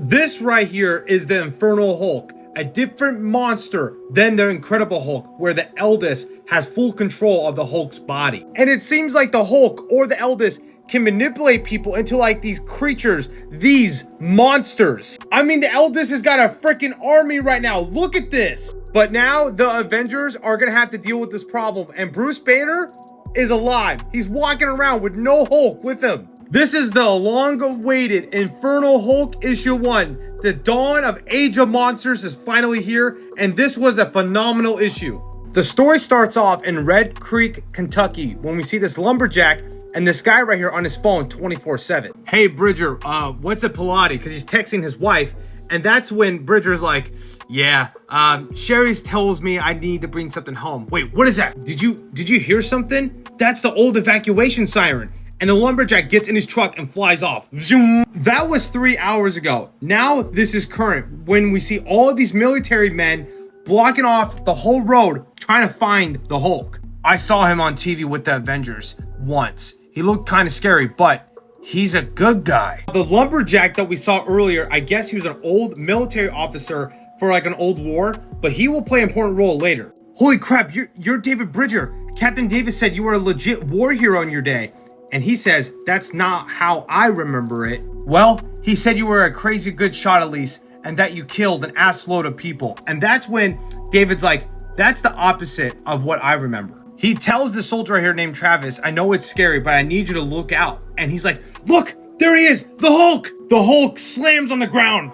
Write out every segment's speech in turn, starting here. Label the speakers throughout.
Speaker 1: This right here is the Infernal Hulk, a different monster than the Incredible Hulk, where the Eldest has full control of the Hulk's body. And it seems like the Hulk or the Eldest can manipulate people into like these creatures, these monsters. I mean, the Eldest has got a freaking army right now. Look at this. But now the Avengers are gonna have to deal with this problem, and Bruce Banner is alive. He's walking around with no Hulk with him. This is the long-awaited Infernal Hulk issue 1. The dawn of Age of Monsters is finally here, and this was a phenomenal issue. The story starts off in Red Creek, Kentucky, when we see this lumberjack and this guy right here on his phone 24/7. Hey Bridger, what's a Pilates? Because he's texting his wife, and that's when Bridger's like, yeah, Sherry's tells me I need to bring something home. Wait, what is that? Did you hear something? That's the old evacuation siren. And the lumberjack gets in his truck and flies off. Zoom. That was 3 hours ago. Now this is current, when we see all of these military men blocking off the whole road trying to find the Hulk. I saw him on TV with the Avengers once. He looked kind of scary, but he's a good guy. The lumberjack that we saw earlier, I guess he was an old military officer for like an old war, but he will play an important role later. Holy crap, you're David Bridger. Captain Davis said you were a legit war hero in your day. And he says, that's not how I remember it. Well, he said you were a crazy good shot at least, and that you killed an ass load of people. And that's when David's like, that's the opposite of what I remember. He tells the soldier right here named Travis, I know it's scary, but I need you to look out. And he's like, look, there he is, the Hulk. The Hulk slams on the ground.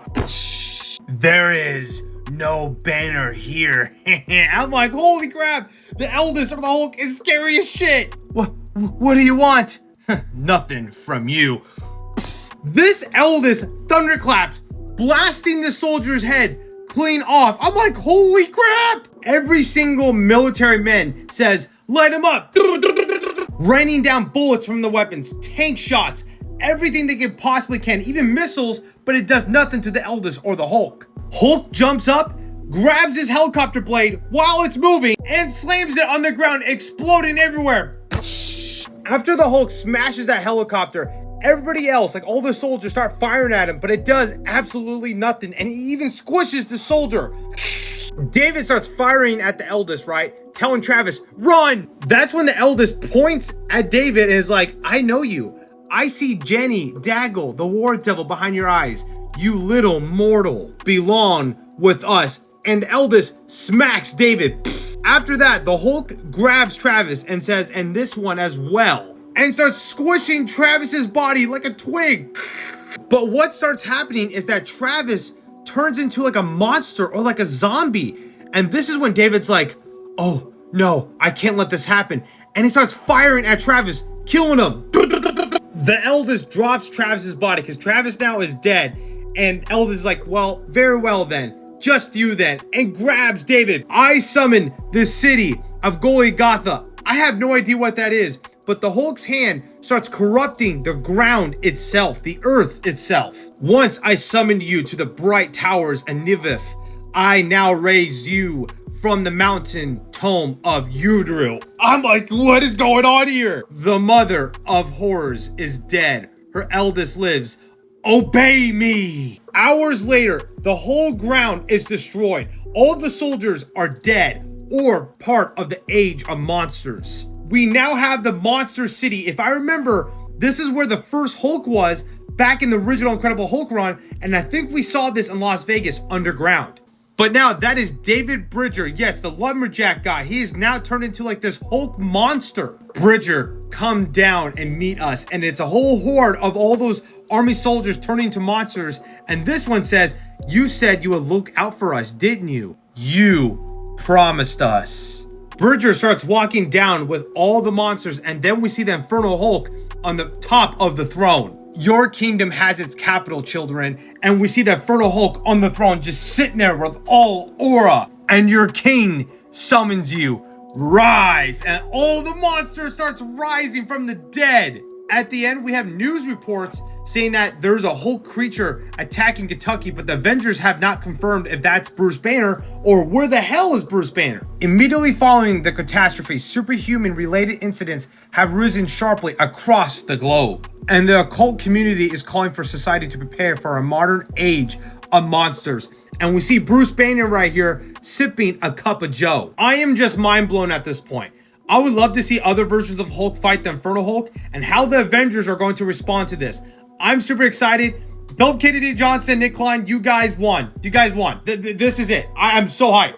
Speaker 1: There is no Banner here. I'm like, holy crap, the Eldest or the Hulk is scary as shit. What do you want? Nothing from you. This Eldest thunderclaps, blasting the soldier's head clean off. I'm like, holy crap. Every single military man says, light him up. Raining down bullets from the weapons, tank shots, everything they can possibly can, even missiles, but it does nothing to the Eldest or the Hulk. Hulk jumps up, grabs his helicopter blade while it's moving, and slams it on the ground, exploding everywhere. After the Hulk smashes that helicopter, everybody else, like all the soldiers, start firing at him, but it does absolutely nothing, and he even squishes the soldier. David starts firing at the Eldest, right? Telling Travis, run! That's when the Eldest points at David and is like, I know you. I see Jenny Daggle, the war devil, behind your eyes. You little mortal belong with us. And the Eldest smacks David. After that, the Hulk grabs Travis and says, and this one as well, and starts squishing Travis's body like a twig. But what starts happening is that Travis turns into like a monster or like a zombie. And this is when David's like, oh no, I can't let this happen. And he starts firing at Travis, killing him. The Eldest drops Travis's body because Travis now is dead. And Eldest is like, well, very well then. Just you then, and grabs David. I summon the city of Golgotha. I have no idea what that is, but the Hulk's hand starts corrupting the ground itself, the earth itself. Once I summoned you to the bright towers of Niveth, I now raise you from the mountain tomb of Udril. I'm like, what is going on here? The mother of horrors is dead. Her Eldest lives. Obey me. Hours later, the whole ground is destroyed. All of the soldiers are dead or part of the Age of Monsters. We now have the Monster City. If I remember, this is where the first Hulk was back in the original Incredible Hulk run, and I think we saw this in Las Vegas underground. But now that is David Bridger. Yes, the lumberjack guy. He is now turned into like this Hulk monster. Bridger, come down and meet us. And it's a whole horde of all those army soldiers turning to monsters. And this one says, you said you would look out for us, didn't you? You promised us. Bridger starts walking down with all the monsters. And then we see the Infernal Hulk on the top of the throne. Your kingdom has its capital, children, and we see the Infernal Hulk on the throne just sitting there with all aura, and your king summons you. Rise, and all the monsters starts rising from the dead. At the end, we have news reports saying that there's a Hulk creature attacking Kentucky, but the Avengers have not confirmed if that's Bruce Banner or where the hell is Bruce Banner. Immediately following the catastrophe, superhuman-related incidents have risen sharply across the globe. And the occult community is calling for society to prepare for a modern age of monsters. And we see Bruce Banner right here sipping a cup of joe. I am just mind blown at this point. I would love to see other versions of Hulk fight the Infernal Hulk and how the Avengers are going to respond to this. I'm super excited. Dope Kennedy Johnson, Nick Klein, you guys won. You guys won. This is it. I'm so hyped.